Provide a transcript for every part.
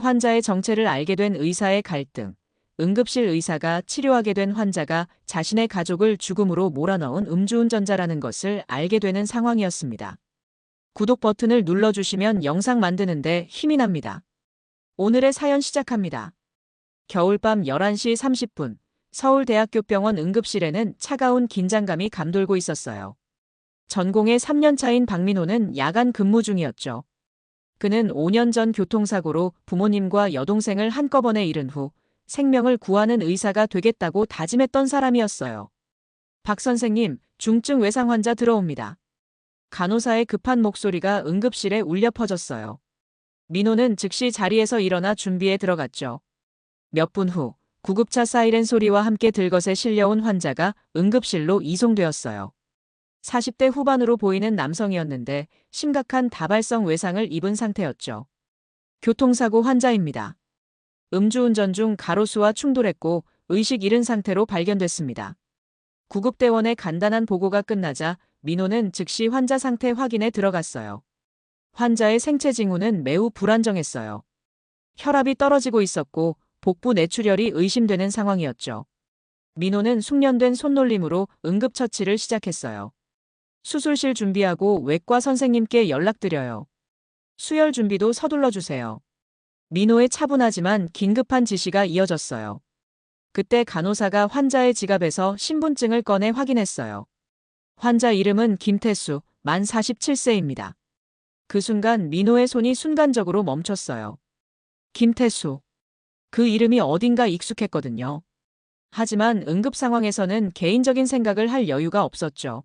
환자의 정체를 알게 된 의사의 갈등, 응급실 의사가 치료하게 된 환자가 자신의 가족을 죽음으로 몰아넣은 음주운전자라는 것을 알게 되는 상황이었습니다. 구독 버튼을 눌러주시면 영상 만드는데 힘이 납니다. 오늘의 사연 시작합니다. 겨울밤 11시 30분, 서울대학교병원 응급실에는 차가운 긴장감이 감돌고 있었어요. 전공의 3년 차인 박민호는 야간 근무 중이었죠. 그는 5년 전 교통사고로 부모님과 여동생을 한꺼번에 잃은 후 생명을 구하는 의사가 되겠다고 다짐했던 사람이었어요. 박 선생님, 중증 외상 환자 들어옵니다. 간호사의 급한 목소리가 응급실에 울려 퍼졌어요. 민호는 즉시 자리에서 일어나 준비에 들어갔죠. 몇 분 후 구급차 사이렌 소리와 함께 들것에 실려온 환자가 응급실로 이송되었어요. 40대 후반으로 보이는 남성이었는데 심각한 다발성 외상을 입은 상태였죠. 교통사고 환자입니다. 음주운전 중 가로수와 충돌했고 의식 잃은 상태로 발견됐습니다. 구급대원의 간단한 보고가 끝나자 민호는 즉시 환자 상태 확인에 들어갔어요. 환자의 생체 징후는 매우 불안정했어요. 혈압이 떨어지고 있었고 복부 뇌출혈이 의심되는 상황이었죠. 민호는 숙련된 손놀림으로 응급처치를 시작했어요. 수술실 준비하고 외과 선생님께 연락드려요. 수혈 준비도 서둘러 주세요. 민호의 차분하지만 긴급한 지시가 이어졌어요. 그때 간호사가 환자의 지갑에서 신분증을 꺼내 확인했어요. 환자 이름은 김태수, 만 47세입니다. 그 순간 민호의 손이 순간적으로 멈췄어요. 김태수. 그 이름이 어딘가 익숙했거든요. 하지만 응급 상황에서는 개인적인 생각을 할 여유가 없었죠.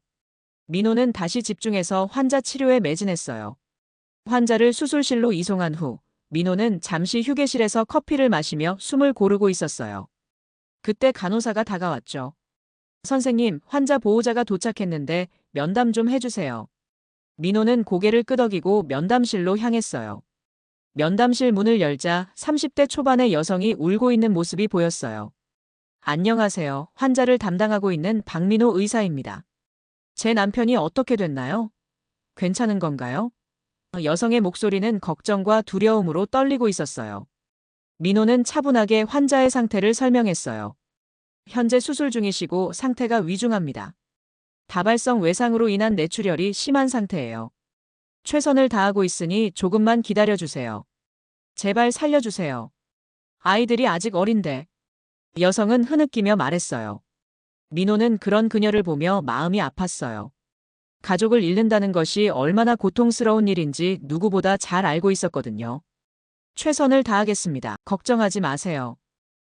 민호는 다시 집중해서 환자 치료에 매진했어요. 환자를 수술실로 이송한 후 민호는 잠시 휴게실에서 커피를 마시며 숨을 고르고 있었어요. 그때 간호사가 다가왔죠. 선생님, 환자 보호자가 도착했는데 면담 좀 해주세요. 민호는 고개를 끄덕이고 면담실로 향했어요. 면담실 문을 열자 30대 초반의 여성이 울고 있는 모습이 보였어요. 안녕하세요. 환자를 담당하고 있는 박민호 의사입니다. 제 남편이 어떻게 됐나요? 괜찮은 건가요? 여성의 목소리는 걱정과 두려움으로 떨리고 있었어요. 민호는 차분하게 환자의 상태를 설명했어요. 현재 수술 중이시고 상태가 위중합니다. 다발성 외상으로 인한 뇌출혈이 심한 상태예요. 최선을 다하고 있으니 조금만 기다려주세요. 제발 살려주세요. 아이들이 아직 어린데. 여성은 흐느끼며 말했어요. 민호는 그런 그녀를 보며 마음이 아팠어요. 가족을 잃는다는 것이 얼마나 고통스러운 일인지 누구보다 잘 알고 있었거든요. 최선을 다하겠습니다. 걱정하지 마세요.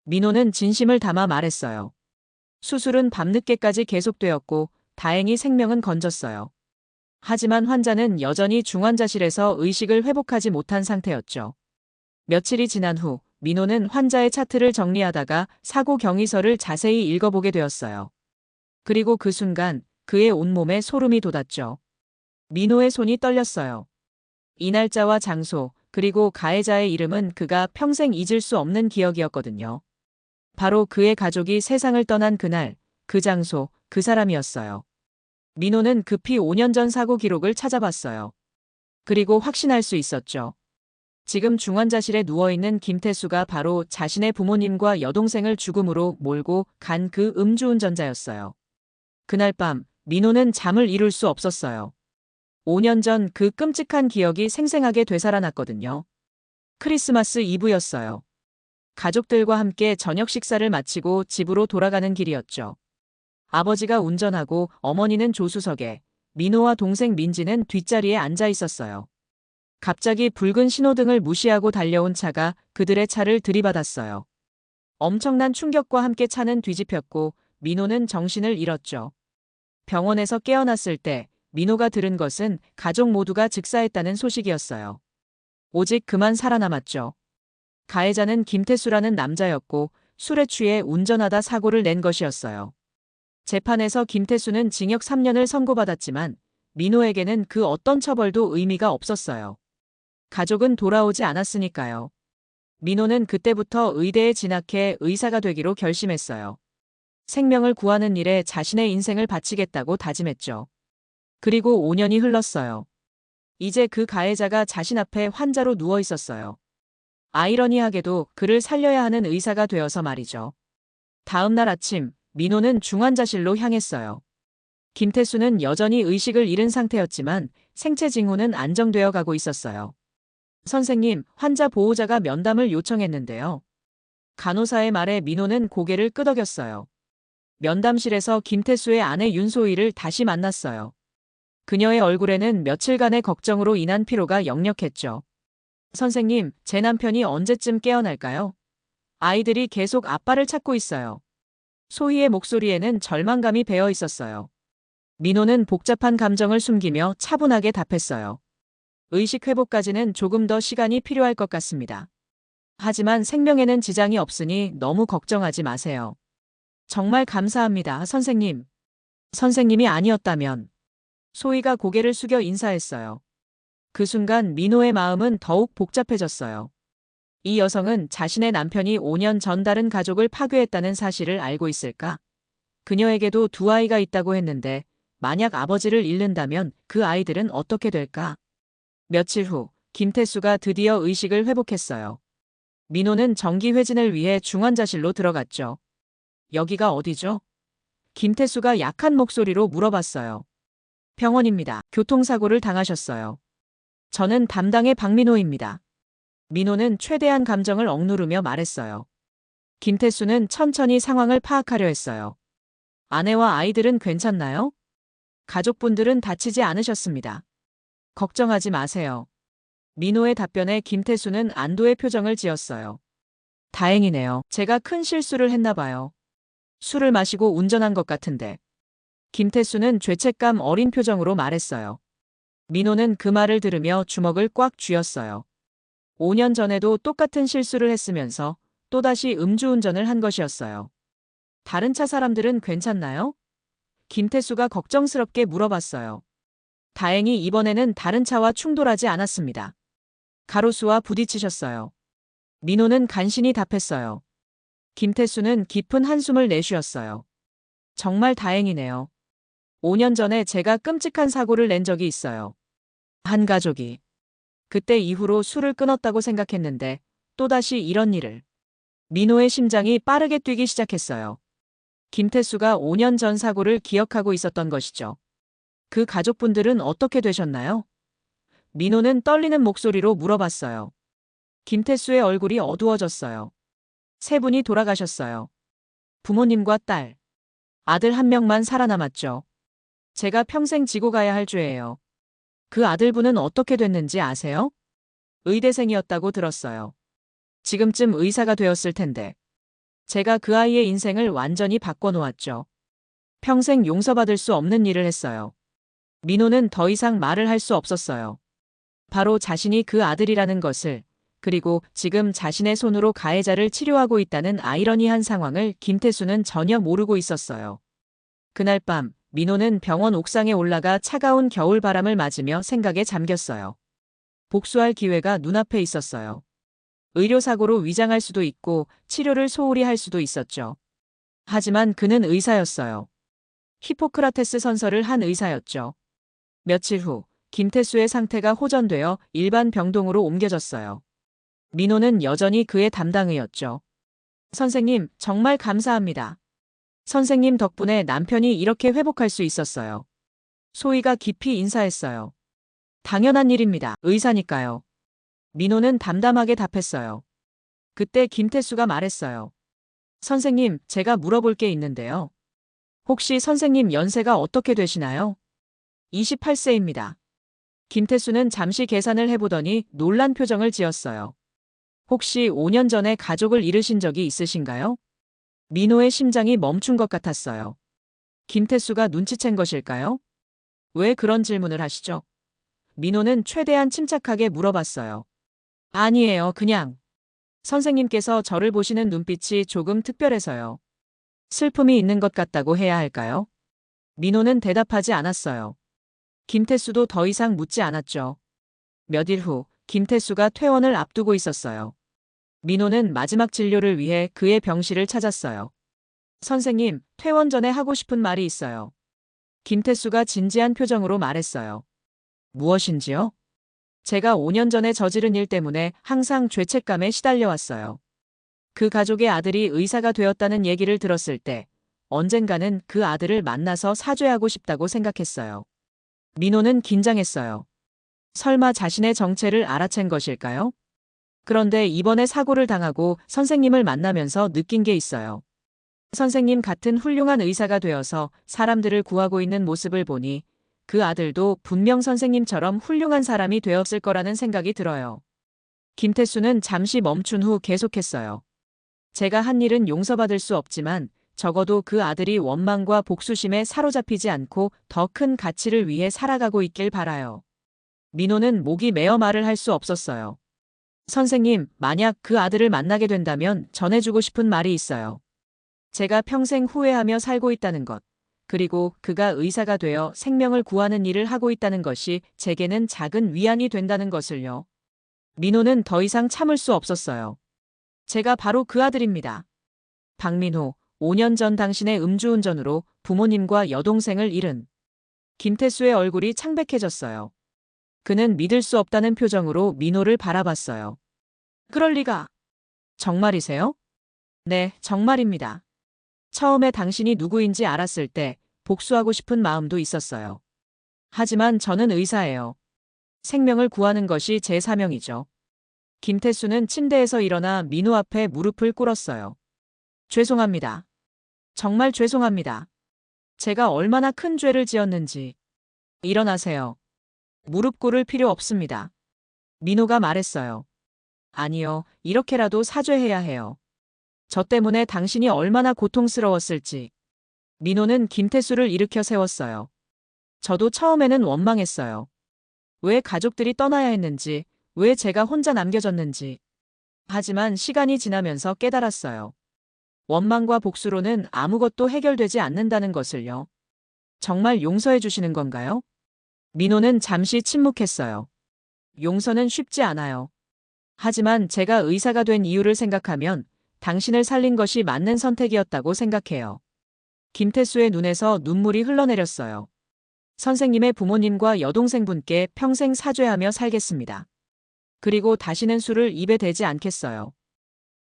민호는 진심을 담아 말했어요. 수술은 밤늦게까지 계속되었고 다행히 생명은 건졌어요. 하지만 환자는 여전히 중환자실에서 의식을 회복하지 못한 상태였죠. 며칠이 지난 후 민호는 환자의 차트를 정리하다가 사고 경위서를 자세히 읽어보게 되었어요. 그리고 그 순간 그의 온몸에 소름이 돋았죠. 민호의 손이 떨렸어요. 이 날짜와 장소, 그리고 가해자의 이름은 그가 평생 잊을 수 없는 기억이었거든요. 바로 그의 가족이 세상을 떠난 그날, 그 장소, 그 사람이었어요. 민호는 급히 5년 전 사고 기록을 찾아봤어요. 그리고 확신할 수 있었죠. 지금 중환자실에 누워있는 김태수가 바로 자신의 부모님과 여동생을 죽음으로 몰고 간 그 음주운전자였어요. 그날 밤, 민호는 잠을 이룰 수 없었어요. 5년 전 그 끔찍한 기억이 생생하게 되살아났거든요. 크리스마스 이브였어요. 가족들과 함께 저녁 식사를 마치고 집으로 돌아가는 길이었죠. 아버지가 운전하고 어머니는 조수석에, 민호와 동생 민지는 뒷자리에 앉아 있었어요. 갑자기 붉은 신호등을 무시하고 달려온 차가 그들의 차를 들이받았어요. 엄청난 충격과 함께 차는 뒤집혔고 민호는 정신을 잃었죠. 병원에서 깨어났을 때 민호가 들은 것은 가족 모두가 즉사했다는 소식이었어요. 오직 그만 살아남았죠. 가해자는 김태수라는 남자였고 술에 취해 운전하다 사고를 낸 것이었어요. 재판에서 김태수는 징역 3년을 선고받았지만 민호에게는 그 어떤 처벌도 의미가 없었어요. 가족은 돌아오지 않았으니까요. 민호는 그때부터 의대에 진학해 의사가 되기로 결심했어요. 생명을 구하는 일에 자신의 인생을 바치겠다고 다짐했죠. 그리고 5년이 흘렀어요. 이제 그 가해자가 자신 앞에 환자로 누워 있었어요. 아이러니하게도 그를 살려야 하는 의사가 되어서 말이죠. 다음 날 아침, 민호는 중환자실로 향했어요. 김태수는 여전히 의식을 잃은 상태였지만 생체 징후는 안정되어 가고 있었어요. 선생님, 환자 보호자가 면담을 요청했는데요. 간호사의 말에 민호는 고개를 끄덕였어요. 면담실에서 김태수의 아내 윤소희를 다시 만났어요. 그녀의 얼굴에는 며칠간의 걱정으로 인한 피로가 역력했죠. 선생님, 제 남편이 언제쯤 깨어날까요? 아이들이 계속 아빠를 찾고 있어요. 소희의 목소리에는 절망감이 배어 있었어요. 민호는 복잡한 감정을 숨기며 차분하게 답했어요. 의식 회복까지는 조금 더 시간이 필요할 것 같습니다. 하지만 생명에는 지장이 없으니 너무 걱정하지 마세요. 정말 감사합니다, 선생님. 선생님이 아니었다면. 소희가 고개를 숙여 인사했어요. 그 순간 민호의 마음은 더욱 복잡해졌어요. 이 여성은 자신의 남편이 5년 전 다른 가족을 파괴했다는 사실을 알고 있을까? 그녀에게도 두 아이가 있다고 했는데 만약 아버지를 잃는다면 그 아이들은 어떻게 될까? 며칠 후 김태수가 드디어 의식을 회복했어요. 민호는 정기회진을 위해 중환자실로 들어갔죠. 여기가 어디죠? 김태수가 약한 목소리로 물어봤어요. 병원입니다. 교통사고를 당하셨어요. 저는 담당의 박민호입니다. 민호는 최대한 감정을 억누르며 말했어요. 김태수는 천천히 상황을 파악하려 했어요. 아내와 아이들은 괜찮나요? 가족분들은 다치지 않으셨습니다. 걱정하지 마세요. 민호의 답변에 김태수는 안도의 표정을 지었어요. 다행이네요. 제가 큰 실수를 했나 봐요. 술을 마시고 운전한 것 같은데. 김태수는 죄책감 어린 표정으로 말했어요. 민호는 그 말을 들으며 주먹을 꽉 쥐었어요. 5년 전에도 똑같은 실수를 했으면서 또다시 음주운전을 한 것이었어요. 다른 차 사람들은 괜찮나요? 김태수가 걱정스럽게 물어봤어요. 다행히 이번에는 다른 차와 충돌하지 않았습니다. 가로수와 부딪히셨어요. 민호는 간신히 답했어요. 김태수는 깊은 한숨을 내쉬었어요. 정말 다행이네요. 5년 전에 제가 끔찍한 사고를 낸 적이 있어요. 한 가족이. 그때 이후로 술을 끊었다고 생각했는데 또다시 이런 일을. 민호의 심장이 빠르게 뛰기 시작했어요. 김태수가 5년 전 사고를 기억하고 있었던 것이죠. 그 가족분들은 어떻게 되셨나요? 민호는 떨리는 목소리로 물어봤어요. 김태수의 얼굴이 어두워졌어요. 세 분이 돌아가셨어요. 부모님과 딸. 아들 한 명만 살아남았죠. 제가 평생 지고 가야 할 죄예요. 그 아들분은 어떻게 됐는지 아세요? 의대생이었다고 들었어요. 지금쯤 의사가 되었을 텐데. 제가 그 아이의 인생을 완전히 바꿔놓았죠. 평생 용서받을 수 없는 일을 했어요. 민호는 더 이상 말을 할 수 없었어요. 바로 자신이 그 아들이라는 것을, 그리고 지금 자신의 손으로 가해자를 치료하고 있다는 아이러니한 상황을 김태수는 전혀 모르고 있었어요. 그날 밤, 민호는 병원 옥상에 올라가 차가운 겨울 바람을 맞으며 생각에 잠겼어요. 복수할 기회가 눈앞에 있었어요. 의료사고로 위장할 수도 있고 치료를 소홀히 할 수도 있었죠. 하지만 그는 의사였어요. 히포크라테스 선서를 한 의사였죠. 며칠 후 김태수의 상태가 호전되어 일반 병동으로 옮겨졌어요. 민호는 여전히 그의 담당의였죠. 선생님, 정말 감사합니다. 선생님 덕분에 남편이 이렇게 회복할 수 있었어요. 소희가 깊이 인사했어요. 당연한 일입니다. 의사니까요. 민호는 담담하게 답했어요. 그때 김태수가 말했어요. 선생님, 제가 물어볼 게 있는데요. 혹시 선생님 연세가 어떻게 되시나요? 28세입니다. 김태수는 잠시 계산을 해보더니 놀란 표정을 지었어요. 혹시 5년 전에 가족을 잃으신 적이 있으신가요? 민호의 심장이 멈춘 것 같았어요. 김태수가 눈치챈 것일까요? 왜 그런 질문을 하시죠? 민호는 최대한 침착하게 물어봤어요. 아니에요, 그냥. 선생님께서 저를 보시는 눈빛이 조금 특별해서요. 슬픔이 있는 것 같다고 해야 할까요? 민호는 대답하지 않았어요. 김태수도 더 이상 묻지 않았죠. 몇 일 후, 김태수가 퇴원을 앞두고 있었어요. 민호는 마지막 진료를 위해 그의 병실을 찾았어요. 선생님, 퇴원 전에 하고 싶은 말이 있어요. 김태수가 진지한 표정으로 말했어요. 무엇인지요? 제가 5년 전에 저지른 일 때문에 항상 죄책감에 시달려왔어요. 그 가족의 아들이 의사가 되었다는 얘기를 들었을 때 언젠가는 그 아들을 만나서 사죄하고 싶다고 생각했어요. 민호는 긴장했어요. 설마 자신의 정체를 알아챈 것일까요? 그런데 이번에 사고를 당하고 선생님을 만나면서 느낀 게 있어요. 선생님 같은 훌륭한 의사가 되어서 사람들을 구하고 있는 모습을 보니 그 아들도 분명 선생님처럼 훌륭한 사람이 되었을 거라는 생각이 들어요. 김태수는 잠시 멈춘 후 계속했어요. 제가 한 일은 용서받을 수 없지만 적어도 그 아들이 원망과 복수심에 사로잡히지 않고 더 큰 가치를 위해 살아가고 있길 바라요. 민호는 목이 메어 말을 할 수 없었어요. 선생님, 만약 그 아들을 만나게 된다면 전해주고 싶은 말이 있어요. 제가 평생 후회하며 살고 있다는 것, 그리고 그가 의사가 되어 생명을 구하는 일을 하고 있다는 것이 제게는 작은 위안이 된다는 것을요. 민호는 더 이상 참을 수 없었어요. 제가 바로 그 아들입니다. 박민호, 5년 전 당신의 음주운전으로 부모님과 여동생을 잃은. 김태수의 얼굴이 창백해졌어요. 그는 믿을 수 없다는 표정으로 민호를 바라봤어요. 그럴 리가. 정말이세요? 네, 정말입니다. 처음에 당신이 누구인지 알았을 때 복수하고 싶은 마음도 있었어요. 하지만 저는 의사예요. 생명을 구하는 것이 제 사명이죠. 김태수는 침대에서 일어나 민호 앞에 무릎을 꿇었어요. 죄송합니다. 정말 죄송합니다. 제가 얼마나 큰 죄를 지었는지. 일어나세요. 무릎 꿇을 필요 없습니다. 민호가 말했어요. 아니요, 이렇게라도 사죄해야 해요. 저 때문에 당신이 얼마나 고통스러웠을지. 민호는 김태수를 일으켜 세웠어요. 저도 처음에는 원망했어요. 왜 가족들이 떠나야 했는지, 왜 제가 혼자 남겨졌는지. 하지만 시간이 지나면서 깨달았어요. 원망과 복수로는 아무것도 해결되지 않는다는 것을요. 정말 용서해 주시는 건가요? 민호는 잠시 침묵했어요. 용서는 쉽지 않아요. 하지만 제가 의사가 된 이유를 생각하면 당신을 살린 것이 맞는 선택이었다고 생각해요. 김태수의 눈에서 눈물이 흘러내렸어요. 선생님의 부모님과 여동생분께 평생 사죄하며 살겠습니다. 그리고 다시는 술을 입에 대지 않겠어요.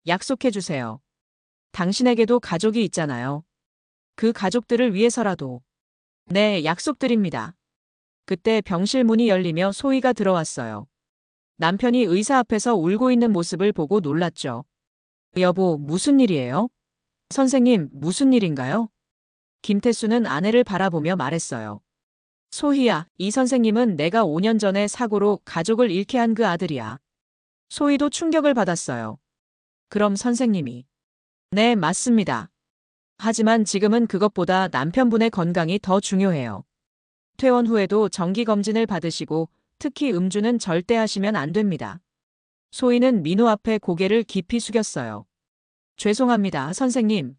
약속해 주세요. 당신에게도 가족이 있잖아요. 그 가족들을 위해서라도. 네, 약속드립니다. 그때 병실 문이 열리며 소희가 들어왔어요. 남편이 의사 앞에서 울고 있는 모습을 보고 놀랐죠. 여보, 무슨 일이에요? 선생님, 무슨 일인가요? 김태수는 아내를 바라보며 말했어요. 소희야, 이 선생님은 내가 5년 전에 사고로 가족을 잃게 한 그 아들이야. 소희도 충격을 받았어요. 그럼 선생님이. 네, 맞습니다. 하지만 지금은 그것보다 남편분의 건강이 더 중요해요. 퇴원 후에도 정기검진을 받으시고 특히 음주는 절대 하시면 안 됩니다. 소희는 민호 앞에 고개를 깊이 숙였어요. 죄송합니다, 선생님.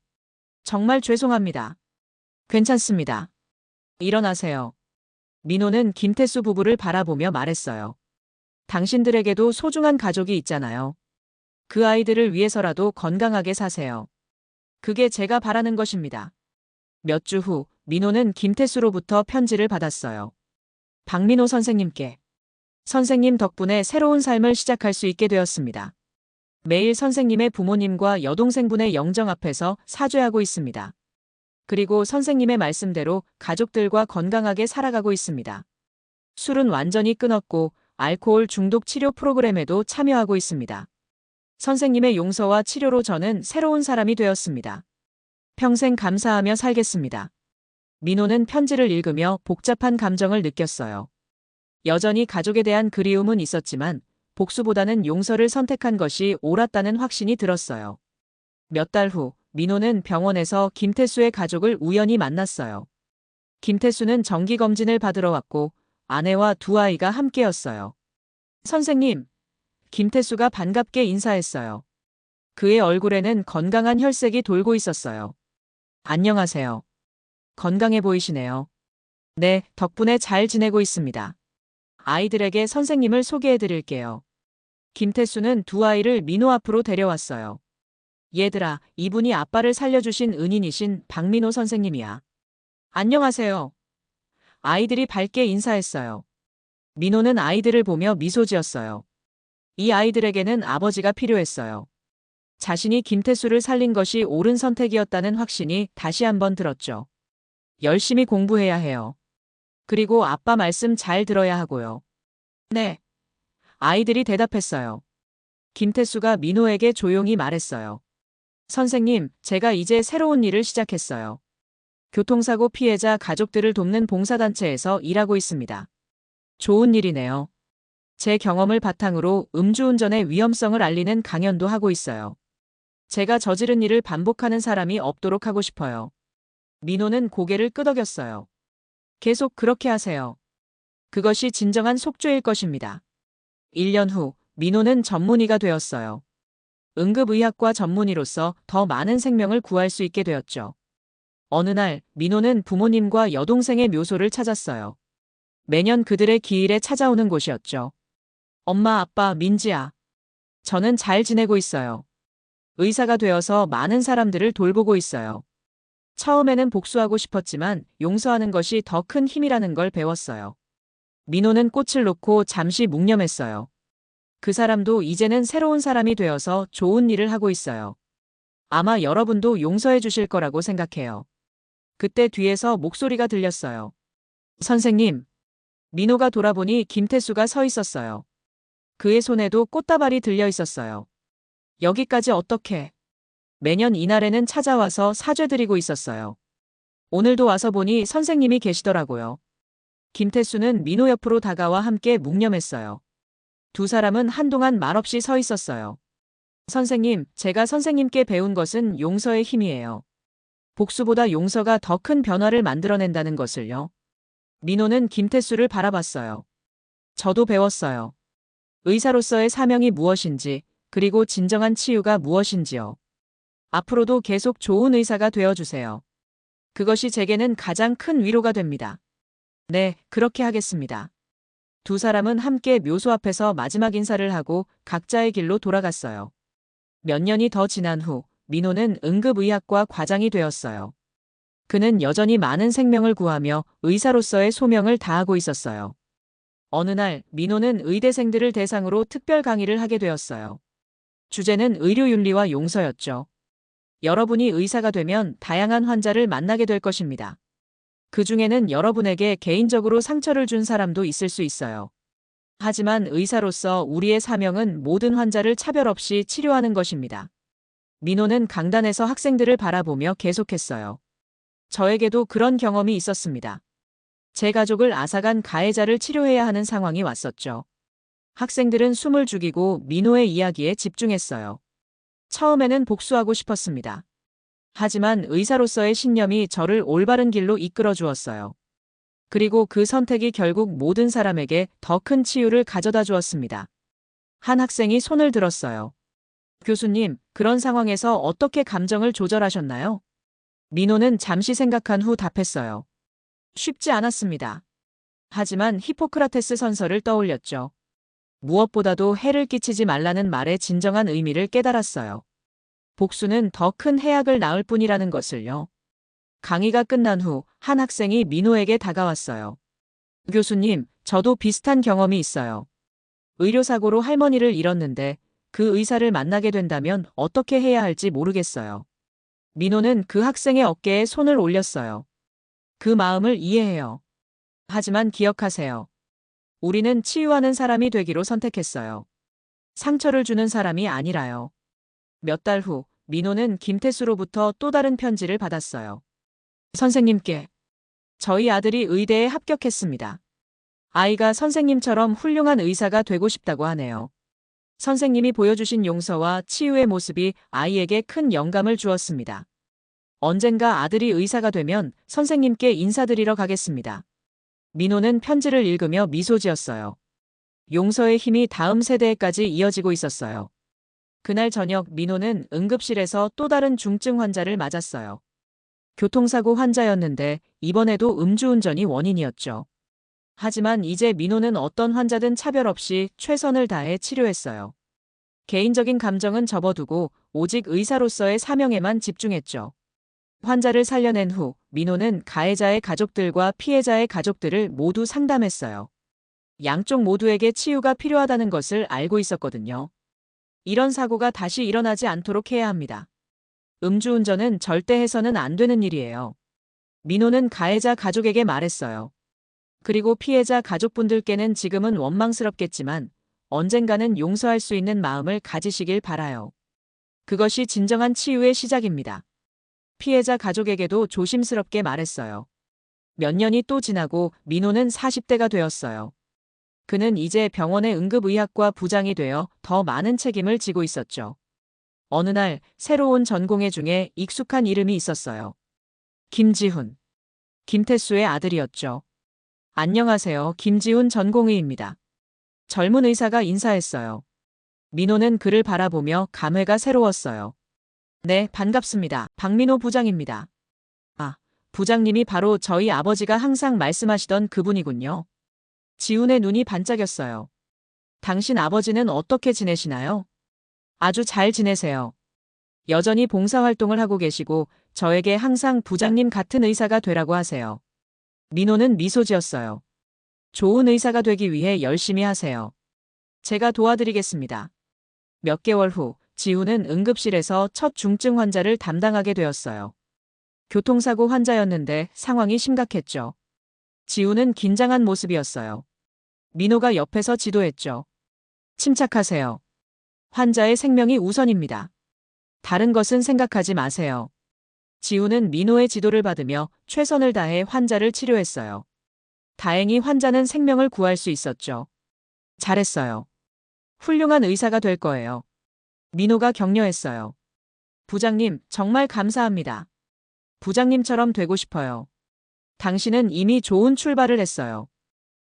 정말 죄송합니다. 괜찮습니다. 일어나세요. 민호는 김태수 부부를 바라보며 말했어요. 당신들에게도 소중한 가족이 있잖아요. 그 아이들을 위해서라도 건강하게 사세요. 그게 제가 바라는 것입니다. 몇 주 후, 민호는 김태수로부터 편지를 받았어요. 박민호 선생님께. 선생님 덕분에 새로운 삶을 시작할 수 있게 되었습니다. 매일 선생님의 부모님과 여동생분의 영정 앞에서 사죄하고 있습니다. 그리고 선생님의 말씀대로 가족들과 건강하게 살아가고 있습니다. 술은 완전히 끊었고 알코올 중독 치료 프로그램에도 참여하고 있습니다. 선생님의 용서와 치료로 저는 새로운 사람이 되었습니다. 평생 감사하며 살겠습니다. 민호는 편지를 읽으며 복잡한 감정을 느꼈어요. 여전히 가족에 대한 그리움은 있었지만 복수보다는 용서를 선택한 것이 옳았다는 확신이 들었어요. 몇 달 후, 민호는 병원에서 김태수의 가족을 우연히 만났어요. 김태수는 정기검진을 받으러 왔고 아내와 두 아이가 함께였어요. 선생님, 김태수가 반갑게 인사했어요. 그의 얼굴에는 건강한 혈색이 돌고 있었어요. 안녕하세요. 건강해 보이시네요. 네, 덕분에 잘 지내고 있습니다. 아이들에게 선생님을 소개해 드릴게요. 김태수는 두 아이를 민호 앞으로 데려왔어요. 얘들아, 이분이 아빠를 살려주신 은인이신 박민호 선생님이야. 안녕하세요. 아이들이 밝게 인사했어요. 민호는 아이들을 보며 미소 지었어요. 이 아이들에게는 아버지가 필요했어요. 자신이 김태수를 살린 것이 옳은 선택이었다는 확신이 다시 한번 들었죠. 열심히 공부해야 해요. 그리고 아빠 말씀 잘 들어야 하고요. 네. 아이들이 대답했어요. 김태수가 민호에게 조용히 말했어요. 선생님, 제가 이제 새로운 일을 시작했어요. 교통사고 피해자 가족들을 돕는 봉사단체에서 일하고 있습니다. 좋은 일이네요. 제 경험을 바탕으로 음주운전의 위험성을 알리는 강연도 하고 있어요. 제가 저지른 일을 반복하는 사람이 없도록 하고 싶어요. 민호는 고개를 끄덕였어요. 계속 그렇게 하세요. 그것이 진정한 속죄일 것입니다. 1년 후, 민호는 전문의가 되었어요. 응급의학과 전문의로서 더 많은 생명을 구할 수 있게 되었죠. 어느 날, 민호는 부모님과 여동생의 묘소를 찾았어요. 매년 그들의 기일에 찾아오는 곳이었죠. 엄마, 아빠, 민지야. 저는 잘 지내고 있어요. 의사가 되어서 많은 사람들을 돌보고 있어요. 처음에는 복수하고 싶었지만 용서하는 것이 더 큰 힘이라는 걸 배웠어요. 민호는 꽃을 놓고 잠시 묵념했어요. 그 사람도 이제는 새로운 사람이 되어서 좋은 일을 하고 있어요. 아마 여러분도 용서해 주실 거라고 생각해요. 그때 뒤에서 목소리가 들렸어요. 선생님. 민호가 돌아보니 김태수가 서 있었어요. 그의 손에도 꽃다발이 들려 있었어요. 여기까지 어떻게? 매년 이날에는 찾아와서 사죄드리고 있었어요. 오늘도 와서 보니 선생님이 계시더라고요. 김태수는 민호 옆으로 다가와 함께 묵념했어요. 두 사람은 한동안 말없이 서 있었어요. 선생님, 제가 선생님께 배운 것은 용서의 힘이에요. 복수보다 용서가 더 큰 변화를 만들어낸다는 것을요. 민호는 김태수를 바라봤어요. 저도 배웠어요. 의사로서의 사명이 무엇인지, 그리고 진정한 치유가 무엇인지요. 앞으로도 계속 좋은 의사가 되어주세요. 그것이 제게는 가장 큰 위로가 됩니다. 네, 그렇게 하겠습니다. 두 사람은 함께 묘소 앞에서 마지막 인사를 하고 각자의 길로 돌아갔어요. 몇 년이 더 지난 후, 민호는 응급의학과 과장이 되었어요. 그는 여전히 많은 생명을 구하며 의사로서의 소명을 다하고 있었어요. 어느 날, 민호는 의대생들을 대상으로 특별 강의를 하게 되었어요. 주제는 의료윤리와 용서였죠. 여러분이 의사가 되면 다양한 환자를 만나게 될 것입니다. 그 중에는 여러분에게 개인적으로 상처를 준 사람도 있을 수 있어요. 하지만 의사로서 우리의 사명은 모든 환자를 차별 없이 치료하는 것입니다. 민호는 강단에서 학생들을 바라보며 계속했어요. 저에게도 그런 경험이 있었습니다. 제 가족을 앗아간 가해자를 치료해야 하는 상황이 왔었죠. 학생들은 숨을 죽이고 민호의 이야기에 집중했어요. 처음에는 복수하고 싶었습니다. 하지만 의사로서의 신념이 저를 올바른 길로 이끌어 주었어요. 그리고 그 선택이 결국 모든 사람에게 더 큰 치유를 가져다 주었습니다. 한 학생이 손을 들었어요. 교수님, 그런 상황에서 어떻게 감정을 조절하셨나요? 민호는 잠시 생각한 후 답했어요. 쉽지 않았습니다. 하지만 히포크라테스 선서를 떠올렸죠. 무엇보다도 해를 끼치지 말라는 말의 진정한 의미를 깨달았어요. 복수는 더 큰 해악을 낳을 뿐이라는 것을요. 강의가 끝난 후 한 학생이 민호에게 다가왔어요. 교수님, 저도 비슷한 경험이 있어요. 의료사고로 할머니를 잃었는데 그 의사를 만나게 된다면 어떻게 해야 할지 모르겠어요. 민호는 그 학생의 어깨에 손을 올렸어요. 그 마음을 이해해요. 하지만 기억하세요. 우리는 치유하는 사람이 되기로 선택했어요. 상처를 주는 사람이 아니라요. 몇 달 후, 민호는 김태수로부터 또 다른 편지를 받았어요. 선생님께. 저희 아들이 의대에 합격했습니다. 아이가 선생님처럼 훌륭한 의사가 되고 싶다고 하네요. 선생님이 보여주신 용서와 치유의 모습이 아이에게 큰 영감을 주었습니다. 언젠가 아들이 의사가 되면 선생님께 인사드리러 가겠습니다. 민호는 편지를 읽으며 미소 지었어요. 용서의 힘이 다음 세대에까지 이어지고 있었어요. 그날 저녁 민호는 응급실에서 또 다른 중증 환자를 맞았어요. 교통사고 환자였는데 이번에도 음주운전이 원인이었죠. 하지만 이제 민호는 어떤 환자든 차별 없이 최선을 다해 치료했어요. 개인적인 감정은 접어두고 오직 의사로서의 사명에만 집중했죠. 환자를 살려낸 후 민호는 가해자의 가족들과 피해자의 가족들을 모두 상담했어요. 양쪽 모두에게 치유가 필요하다는 것을 알고 있었거든요. 이런 사고가 다시 일어나지 않도록 해야 합니다. 음주운전은 절대 해서는 안 되는 일이에요. 민호는 가해자 가족에게 말했어요. 그리고 피해자 가족분들께는 지금은 원망스럽겠지만 언젠가는 용서할 수 있는 마음을 가지시길 바라요. 그것이 진정한 치유의 시작입니다. 피해자 가족에게도 조심스럽게 말했어요. 몇 년이 또 지나고 민호는 40대가 되었어요. 그는 이제 병원의 응급의학과 부장이 되어 더 많은 책임을 지고 있었죠. 어느 날 새로운 전공의 중에 익숙한 이름이 있었어요. 김지훈. 김태수의 아들이었죠. 안녕하세요. 김지훈 전공의입니다. 젊은 의사가 인사했어요. 민호는 그를 바라보며 감회가 새로웠어요. 네, 반갑습니다. 박민호 부장입니다. 아, 부장님이 바로 저희 아버지가 항상 말씀하시던 그분이군요. 지훈의 눈이 반짝였어요. 당신 아버지는 어떻게 지내시나요? 아주 잘 지내세요. 여전히 봉사활동을 하고 계시고 저에게 항상 부장님 같은 의사가 되라고 하세요. 민호는 미소 지었어요. 좋은 의사가 되기 위해 열심히 하세요. 제가 도와드리겠습니다. 몇 개월 후 지훈은 응급실에서 첫 중증 환자를 담당하게 되었어요. 교통사고 환자였는데 상황이 심각했죠. 지훈은 긴장한 모습이었어요. 민호가 옆에서 지도했죠. 침착하세요. 환자의 생명이 우선입니다. 다른 것은 생각하지 마세요. 지훈은 민호의 지도를 받으며 최선을 다해 환자를 치료했어요. 다행히 환자는 생명을 구할 수 있었죠. 잘했어요. 훌륭한 의사가 될 거예요. 민호가 격려했어요. 부장님, 정말 감사합니다. 부장님처럼 되고 싶어요. 당신은 이미 좋은 출발을 했어요.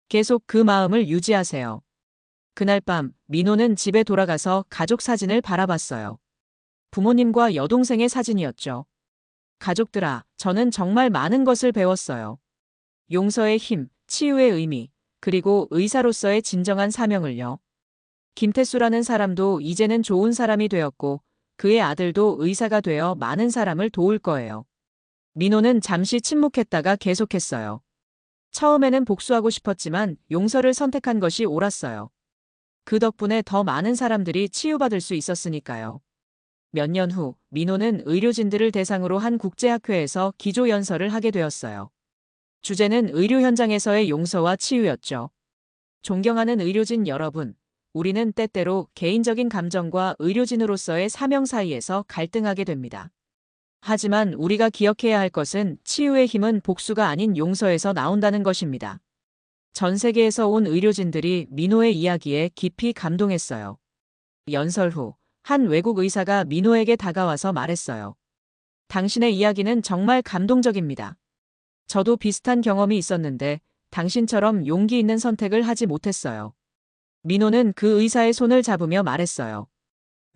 계속 그 마음을 유지하세요. 그날 밤 민호는 집에 돌아가서 가족 사진을 바라봤어요. 부모님과 여동생의 사진이었죠. 가족들아, 저는 정말 많은 것을 배웠어요. 용서의 힘, 치유의 의미, 그리고 의사로서의 진정한 사명을요. 김태수라는 사람도 이제는 좋은 사람이 되었고 그의 아들도 의사가 되어 많은 사람을 도울 거예요. 민호는 잠시 침묵했다가 계속했어요. 처음에는 복수하고 싶었지만 용서를 선택한 것이 옳았어요. 그 덕분에 더 많은 사람들이 치유받을 수 있었으니까요. 몇 년 후 민호는 의료진들을 대상으로 한 국제학회에서 기조연설을 하게 되었어요. 주제는 의료 현장에서의 용서와 치유였죠. 존경하는 의료진 여러분, 우리는 때때로 개인적인 감정과 의료진으로서의 사명 사이에서 갈등하게 됩니다. 하지만 우리가 기억해야 할 것은 치유의 힘은 복수가 아닌 용서에서 나온다는 것입니다. 전 세계에서 온 의료진들이 민호의 이야기에 깊이 감동했어요. 연설 후 한 외국 의사가 민호에게 다가와서 말했어요. 당신의 이야기는 정말 감동적입니다. 저도 비슷한 경험이 있었는데 당신처럼 용기 있는 선택을 하지 못했어요. 민호는 그 의사의 손을 잡으며 말했어요.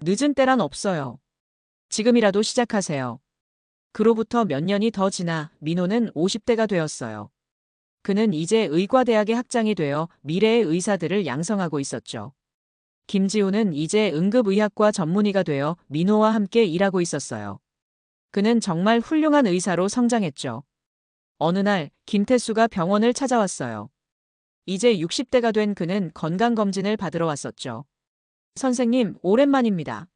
늦은 때란 없어요. 지금이라도 시작하세요. 그로부터 몇 년이 더 지나 민호는 50대가 되었어요. 그는 이제 의과대학의 학장이 되어 미래의 의사들을 양성하고 있었죠. 김지훈은 이제 응급의학과 전문의가 되어 민호와 함께 일하고 있었어요. 그는 정말 훌륭한 의사로 성장했죠. 어느 날 김태수가 병원을 찾아왔어요. 이제 60대가 된 그는 건강검진을 받으러 왔었죠. 선생님, 오랜만입니다.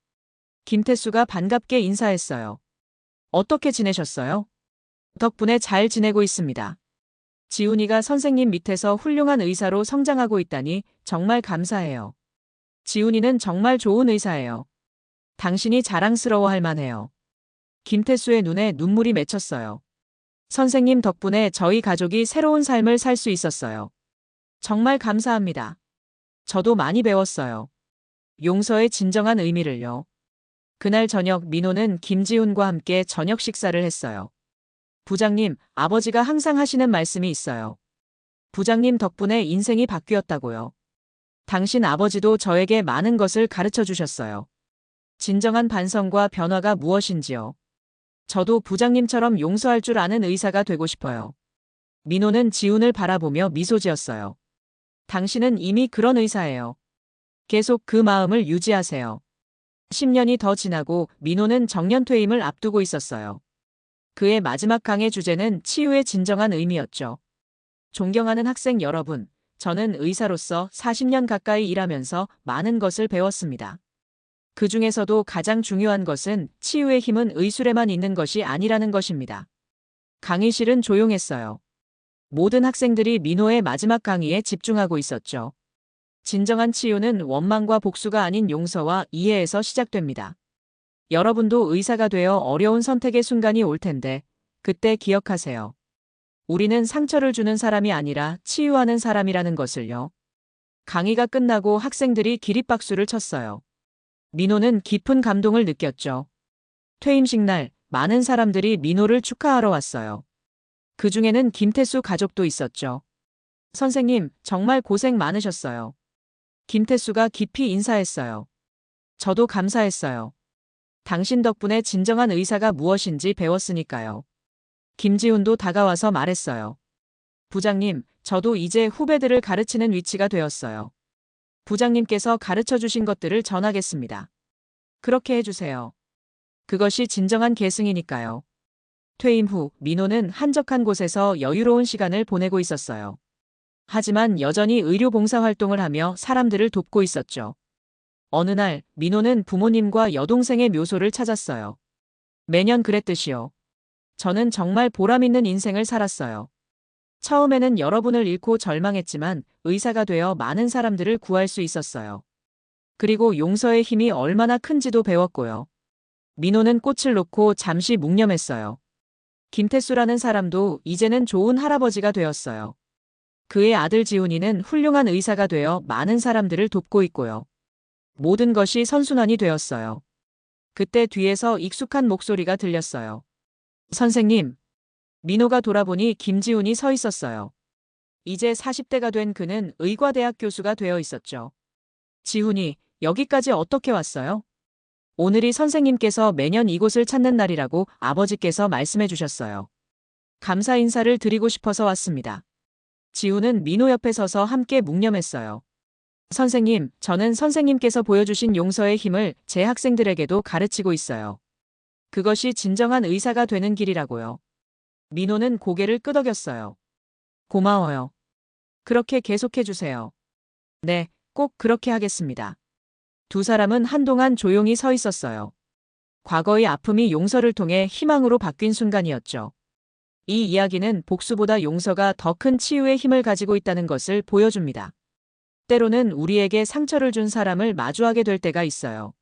김태수가 반갑게 인사했어요. 어떻게 지내셨어요? 덕분에 잘 지내고 있습니다. 지훈이가 선생님 밑에서 훌륭한 의사로 성장하고 있다니 정말 감사해요. 지훈이는 정말 좋은 의사예요. 당신이 자랑스러워할 만해요. 김태수의 눈에 눈물이 맺혔어요. 선생님 덕분에 저희 가족이 새로운 삶을 살 수 있었어요. 정말 감사합니다. 저도 많이 배웠어요. 용서의 진정한 의미를요. 그날 저녁 민호는 김지훈과 함께 저녁 식사를 했어요. 부장님, 아버지가 항상 하시는 말씀이 있어요. 부장님 덕분에 인생이 바뀌었다고요. 당신 아버지도 저에게 많은 것을 가르쳐 주셨어요. 진정한 반성과 변화가 무엇인지요. 저도 부장님처럼 용서할 줄 아는 의사가 되고 싶어요. 민호는 지훈을 바라보며 미소 지었어요. 당신은 이미 그런 의사예요. 계속 그 마음을 유지하세요. 10년이 더 지나고 민호는 정년퇴임을 앞두고 있었어요. 그의 마지막 강의 주제는 치유의 진정한 의미였죠. 존경하는 학생 여러분, 저는 의사로서 40년 가까이 일하면서 많은 것을 배웠습니다. 그 중에서도 가장 중요한 것은 치유의 힘은 의술에만 있는 것이 아니라는 것입니다. 강의실은 조용했어요. 모든 학생들이 민호의 마지막 강의에 집중하고 있었죠. 진정한 치유는 원망과 복수가 아닌 용서와 이해에서 시작됩니다. 여러분도 의사가 되어 어려운 선택의 순간이 올 텐데, 그때 기억하세요. 우리는 상처를 주는 사람이 아니라 치유하는 사람이라는 것을요. 강의가 끝나고 학생들이 기립박수를 쳤어요. 민호는 깊은 감동을 느꼈죠. 퇴임식 날, 많은 사람들이 민호를 축하하러 왔어요. 그 중에는 김태수 가족도 있었죠. 선생님, 정말 고생 많으셨어요. 김태수가 깊이 인사했어요. 저도 감사했어요. 당신 덕분에 진정한 의사가 무엇인지 배웠으니까요. 김지훈도 다가와서 말했어요. 부장님, 저도 이제 후배들을 가르치는 위치가 되었어요. 부장님께서 가르쳐 주신 것들을 전하겠습니다. 그렇게 해주세요. 그것이 진정한 계승이니까요. 퇴임 후 민호는 한적한 곳에서 여유로운 시간을 보내고 있었어요. 하지만 여전히 의료 봉사 활동을 하며 사람들을 돕고 있었죠. 어느 날 민호는 부모님과 여동생의 묘소를 찾았어요. 매년 그랬듯이요. 저는 정말 보람있는 인생을 살았어요. 처음에는 여러분을 잃고 절망했지만 의사가 되어 많은 사람들을 구할 수 있었어요. 그리고 용서의 힘이 얼마나 큰지도 배웠고요. 민호는 꽃을 놓고 잠시 묵념했어요. 김태수라는 사람도 이제는 좋은 할아버지가 되었어요. 그의 아들 지훈이는 훌륭한 의사가 되어 많은 사람들을 돕고 있고요. 모든 것이 선순환이 되었어요. 그때 뒤에서 익숙한 목소리가 들렸어요. 선생님. 민호가 돌아보니 김지훈이 서 있었어요. 이제 40대가 된 그는 의과대학 교수가 되어 있었죠. 지훈이, 여기까지 어떻게 왔어요? 오늘이 선생님께서 매년 이곳을 찾는 날이라고 아버지께서 말씀해 주셨어요. 감사 인사를 드리고 싶어서 왔습니다. 지훈은 민호 옆에 서서 함께 묵념했어요. 선생님, 저는 선생님께서 보여주신 용서의 힘을 제 학생들에게도 가르치고 있어요. 그것이 진정한 의사가 되는 길이라고요. 민호는 고개를 끄덕였어요. 고마워요. 그렇게 계속해 주세요. 네, 꼭 그렇게 하겠습니다. 두 사람은 한동안 조용히 서 있었어요. 과거의 아픔이 용서를 통해 희망으로 바뀐 순간이었죠. 이 이야기는 복수보다 용서가 더 큰 치유의 힘을 가지고 있다는 것을 보여줍니다. 때로는 우리에게 상처를 준 사람을 마주하게 될 때가 있어요.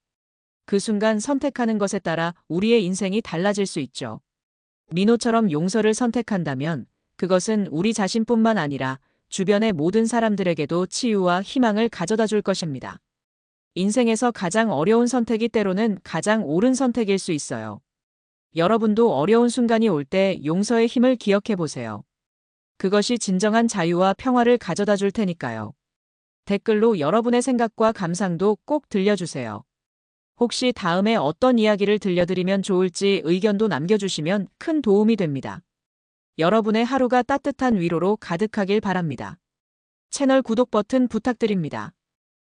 그 순간 선택하는 것에 따라 우리의 인생이 달라질 수 있죠. 민호처럼 용서를 선택한다면 그것은 우리 자신뿐만 아니라 주변의 모든 사람들에게도 치유와 희망을 가져다 줄 것입니다. 인생에서 가장 어려운 선택이 때로는 가장 옳은 선택일 수 있어요. 여러분도 어려운 순간이 올 때 용서의 힘을 기억해 보세요. 그것이 진정한 자유와 평화를 가져다 줄 테니까요. 댓글로 여러분의 생각과 감상도 꼭 들려주세요. 혹시 다음에 어떤 이야기를 들려드리면 좋을지 의견도 남겨주시면 큰 도움이 됩니다. 여러분의 하루가 따뜻한 위로로 가득하길 바랍니다. 채널 구독 버튼 부탁드립니다.